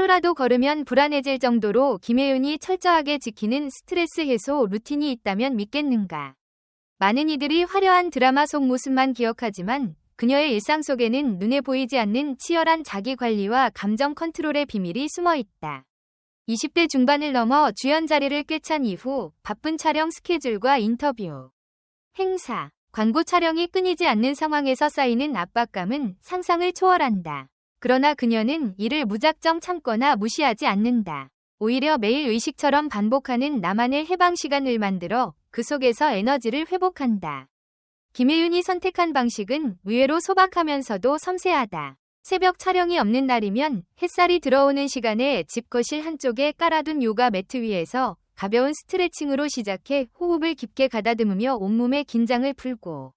하루라도 걸으면 불안해질 정도로 김혜윤이 철저하게 지키는 스트레스 해소 루틴이 있다면 믿겠는가. 많은 이들이 화려한 드라마 속 모습만 기억하지만 그녀의 일상 속에는 눈에 보이지 않는 치열한 자기관리와 감정 컨트롤의 비밀이 숨어 있다. 20대 중반을 넘어 주연 자리를 꿰찬 이후 바쁜 촬영 스케줄과 인터뷰, 행사, 광고 촬영이 끊이지 않는 상황에서 쌓이는 압박감은 상상을 초월한다. 그러나 그녀는 이를 무작정 참거나 무시하지 않는다. 오히려 매일 의식처럼 반복하는 나만의 해방 시간을 만들어 그 속에서 에너지를 회복한다. 김혜윤이 선택한 방식은 의외로 소박하면서도 섬세하다. 새벽 촬영이 없는 날이면 햇살이 들어오는 시간에 집 거실 한쪽에 깔아둔 요가 매트 위에서 가벼운 스트레칭으로 시작해 호흡을 깊게 가다듬으며 온몸의 긴장을 풀고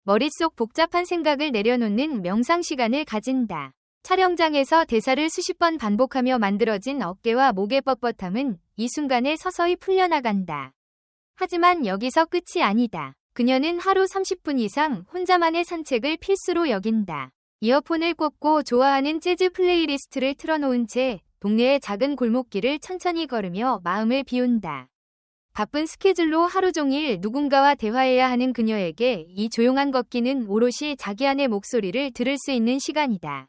머릿속 복잡한 생각을 내려놓는 명상 시간을 가진다. 촬영장에서 대사를 수십 번 반복하며 만들어진 어깨와 목의 뻣뻣함은 이 순간에 서서히 풀려나간다. 하지만 여기서 끝이 아니다. 그녀는 하루 30분 이상 혼자만의 산책을 필수로 여긴다. 이어폰을 꽂고 좋아하는 재즈 플레이리스트를 틀어놓은 채 동네의 작은 골목길을 천천히 걸으며 마음을 비운다. 바쁜 스케줄로 하루 종일 누군가와 대화해야 하는 그녀에게 이 조용한 걷기는 오롯이 자기 안의 목소리를 들을 수 있는 시간이다.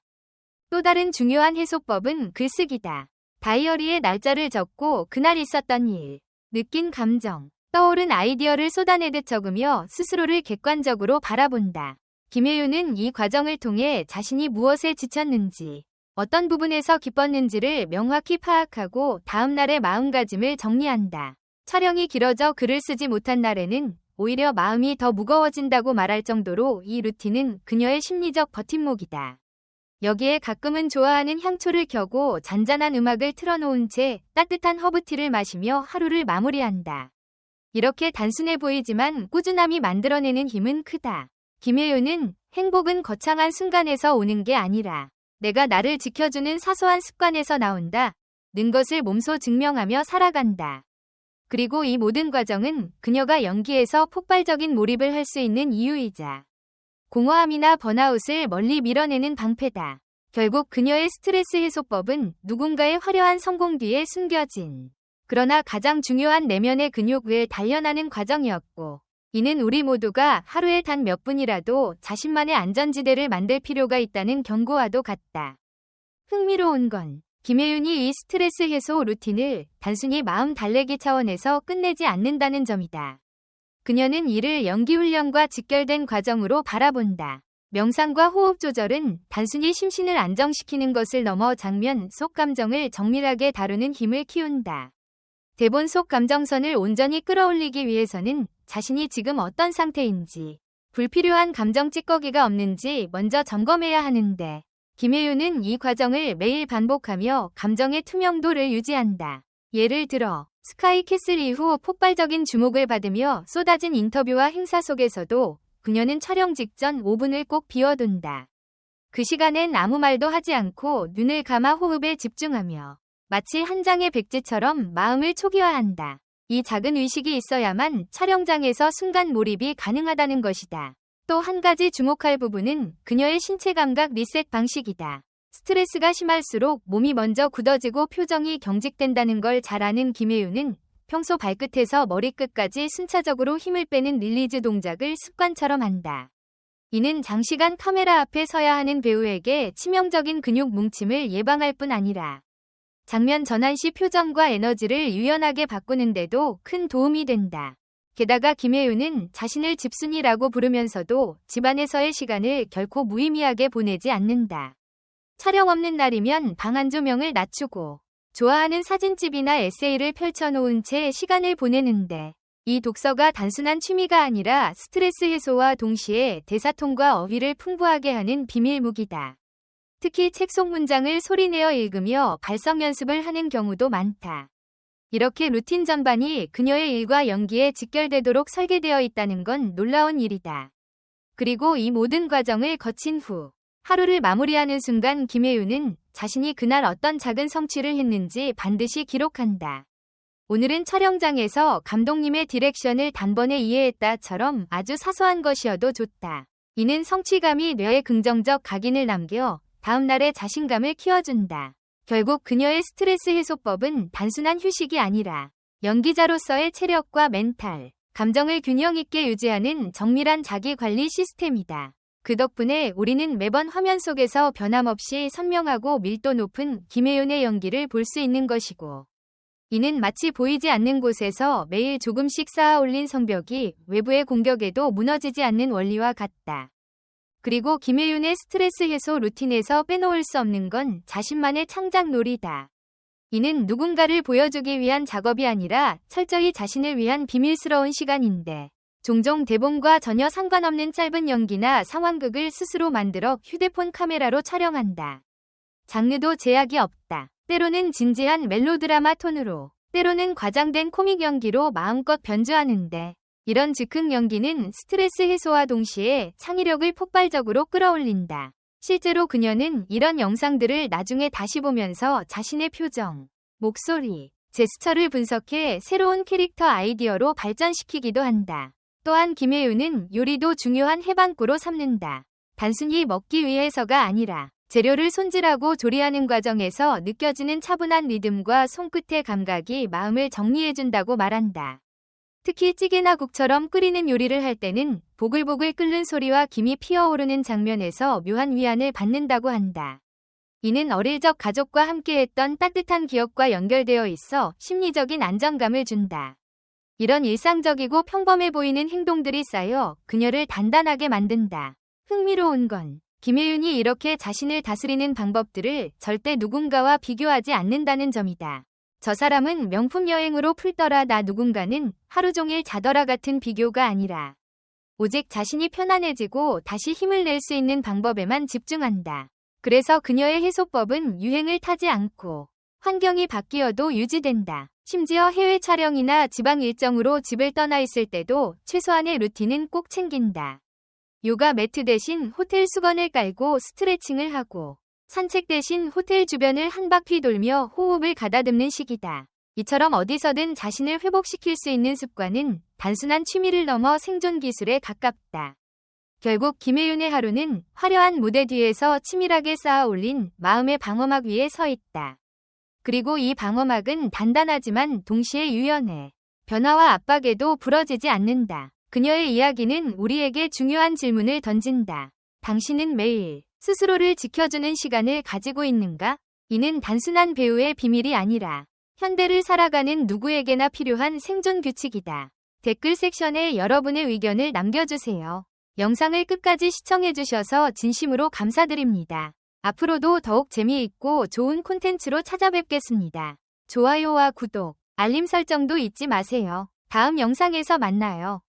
또 다른 중요한 해소법은 글쓰기다. 다이어리에 날짜를 적고 그날 있었던 일, 느낀 감정, 떠오른 아이디어를 쏟아내듯 적으며 스스로를 객관적으로 바라본다. 김혜윤은 이 과정을 통해 자신이 무엇에 지쳤는지, 어떤 부분에서 기뻤는지를 명확히 파악하고 다음 날의 마음가짐을 정리한다. 촬영이 길어져 글을 쓰지 못한 날에는 오히려 마음이 더 무거워진다고 말할 정도로 이 루틴은 그녀의 심리적 버팀목이다. 여기에 가끔은 좋아하는 향초를 켜고 잔잔한 음악을 틀어놓은 채 따뜻한 허브티를 마시며 하루를 마무리한다. 이렇게 단순해 보이지만 꾸준함이 만들어내는 힘은 크다. 김혜윤은 행복은 거창한 순간에서 오는 게 아니라 내가 나를 지켜주는 사소한 습관에서 나온다. 는 것을 몸소 증명하며 살아간다. 그리고 이 모든 과정은 그녀가 연기에서 폭발적인 몰입을 할 수 있는 이유이자 공허함이나 번아웃을 멀리 밀어내는 방패다. 결국 그녀의 스트레스 해소법은 누군가의 화려한 성공 뒤에 숨겨진 그러나 가장 중요한 내면의 근육을 단련하는 과정이었고 이는 우리 모두가 하루에 단 몇 분이라도 자신만의 안전지대를 만들 필요가 있다는 경고와도 같다. 흥미로운 건 김혜윤이 이 스트레스 해소 루틴을 단순히 마음 달래기 차원에서 끝내지 않는다는 점이다. 그녀는 이를 연기 훈련과 직결된 과정으로 바라본다. 명상과 호흡 조절은 단순히 심신을 안정시키는 것을 넘어 장면 속 감정을 정밀하게 다루는 힘을 키운다. 대본 속 감정선을 온전히 끌어올리기 위해서는 자신이 지금 어떤 상태인지, 불필요한 감정 찌꺼기가 없는지 먼저 점검해야 하는데 김혜윤은 이 과정을 매일 반복하며 감정의 투명도를 유지한다. 예를 들어 스카이 캐슬 이후 폭발적인 주목을 받으며 쏟아진 인터뷰와 행사 속에서도 그녀는 촬영 직전 5분을 꼭 비워둔다. 그 시간엔 아무 말도 하지 않고 눈을 감아 호흡에 집중하며 마치 한 장의 백지처럼 마음을 초기화한다. 이 작은 의식이 있어야만 촬영장에서 순간 몰입이 가능하다는 것이다. 또 한 가지 주목할 부분은 그녀의 신체 감각 리셋 방식이다. 스트레스가 심할수록 몸이 먼저 굳어지고 표정이 경직된다는 걸 잘 아는 김혜윤은 평소 발끝에서 머리끝까지 순차적으로 힘을 빼는 릴리즈 동작을 습관처럼 한다. 이는 장시간 카메라 앞에 서야 하는 배우에게 치명적인 근육 뭉침을 예방할 뿐 아니라 장면 전환 시 표정과 에너지를 유연하게 바꾸는 데도 큰 도움이 된다. 게다가 김혜윤은 자신을 집순이라고 부르면서도 집안에서의 시간을 결코 무의미하게 보내지 않는다. 촬영 없는 날이면 방 안 조명을 낮추고 좋아하는 사진집이나 에세이를 펼쳐놓은 채 시간을 보내는데 이 독서가 단순한 취미가 아니라 스트레스 해소와 동시에 대사통과 어휘를 풍부하게 하는 비밀 무기다. 특히 책 속 문장을 소리내어 읽으며 발성 연습을 하는 경우도 많다. 이렇게 루틴 전반이 그녀의 일과 연기에 직결되도록 설계되어 있다는 건 놀라운 일이다. 그리고 이 모든 과정을 거친 후 하루를 마무리하는 순간 김혜윤은 자신이 그날 어떤 작은 성취를 했는지 반드시 기록한다. 오늘은 촬영장에서 감독님의 디렉션을 단번에 이해했다처럼 아주 사소한 것이어도 좋다. 이는 성취감이 뇌에 긍정적 각인을 남겨 다음 날의 자신감을 키워준다. 결국 그녀의 스트레스 해소법은 단순한 휴식이 아니라 연기자로서의 체력과 멘탈, 감정을 균형 있게 유지하는 정밀한 자기관리 시스템이다. 그 덕분에 우리는 매번 화면 속에서 변함없이 선명하고 밀도 높은 김혜윤의 연기를 볼 수 있는 것이고, 이는 마치 보이지 않는 곳에서 매일 조금씩 쌓아 올린 성벽이 외부의 공격에도 무너지지 않는 원리와 같다. 그리고 김혜윤의 스트레스 해소 루틴에서 빼놓을 수 없는 건 자신만의 창작놀이다. 이는 누군가를 보여주기 위한 작업이 아니라 철저히 자신을 위한 비밀스러운 시간인데, 종종 대본과 전혀 상관없는 짧은 연기나 상황극을 스스로 만들어 휴대폰 카메라로 촬영한다. 장르도 제약이 없다. 때로는 진지한 멜로드라마 톤으로, 때로는 과장된 코믹 연기로 마음껏 변주하는데, 이런 즉흥 연기는 스트레스 해소와 동시에 창의력을 폭발적으로 끌어올린다. 실제로 그녀는 이런 영상들을 나중에 다시 보면서 자신의 표정, 목소리, 제스처를 분석해 새로운 캐릭터 아이디어로 발전시키기도 한다. 또한 김혜윤은 요리도 중요한 해방구로 삼는다. 단순히 먹기 위해서가 아니라 재료를 손질하고 조리하는 과정에서 느껴지는 차분한 리듬과 손끝의 감각이 마음을 정리해준다고 말한다. 특히 찌개나 국처럼 끓이는 요리를 할 때는 보글보글 끓는 소리와 김이 피어오르는 장면에서 묘한 위안을 받는다고 한다. 이는 어릴 적 가족과 함께했던 따뜻한 기억과 연결되어 있어 심리적인 안정감을 준다. 이런 일상적이고 평범해 보이는 행동들이 쌓여 그녀를 단단하게 만든다. 흥미로운 건 김혜윤이 이렇게 자신을 다스리는 방법들을 절대 누군가와 비교하지 않는다는 점이다. 저 사람은 명품 여행으로 풀더라 나 누군가는 하루 종일 자더라 같은 비교가 아니라 오직 자신이 편안해지고 다시 힘을 낼 수 있는 방법에만 집중한다. 그래서 그녀의 해소법은 유행을 타지 않고 환경이 바뀌어도 유지된다. 심지어 해외 촬영이나 지방 일정으로 집을 떠나 있을 때도 최소한의 루틴은 꼭 챙긴다. 요가 매트 대신 호텔 수건을 깔고 스트레칭을 하고 산책 대신 호텔 주변을 한 바퀴 돌며 호흡을 가다듬는 식이다. 이처럼 어디서든 자신을 회복시킬 수 있는 습관은 단순한 취미를 넘어 생존 기술에 가깝다. 결국 김혜윤의 하루는 화려한 무대 뒤에서 치밀하게 쌓아 올린 마음의 방어막 위에 서 있다. 그리고 이 방어막은 단단하지만 동시에 유연해. 변화와 압박에도 부러지지 않는다. 그녀의 이야기는 우리에게 중요한 질문을 던진다. 당신은 매일 스스로를 지켜주는 시간을 가지고 있는가? 이는 단순한 배우의 비밀이 아니라 현대를 살아가는 누구에게나 필요한 생존 규칙이다. 댓글 섹션에 여러분의 의견을 남겨주세요. 영상을 끝까지 시청해주셔서 진심으로 감사드립니다. 앞으로도 더욱 재미있고 좋은 콘텐츠로 찾아뵙겠습니다. 좋아요와 구독, 알림 설정도 잊지 마세요. 다음 영상에서 만나요.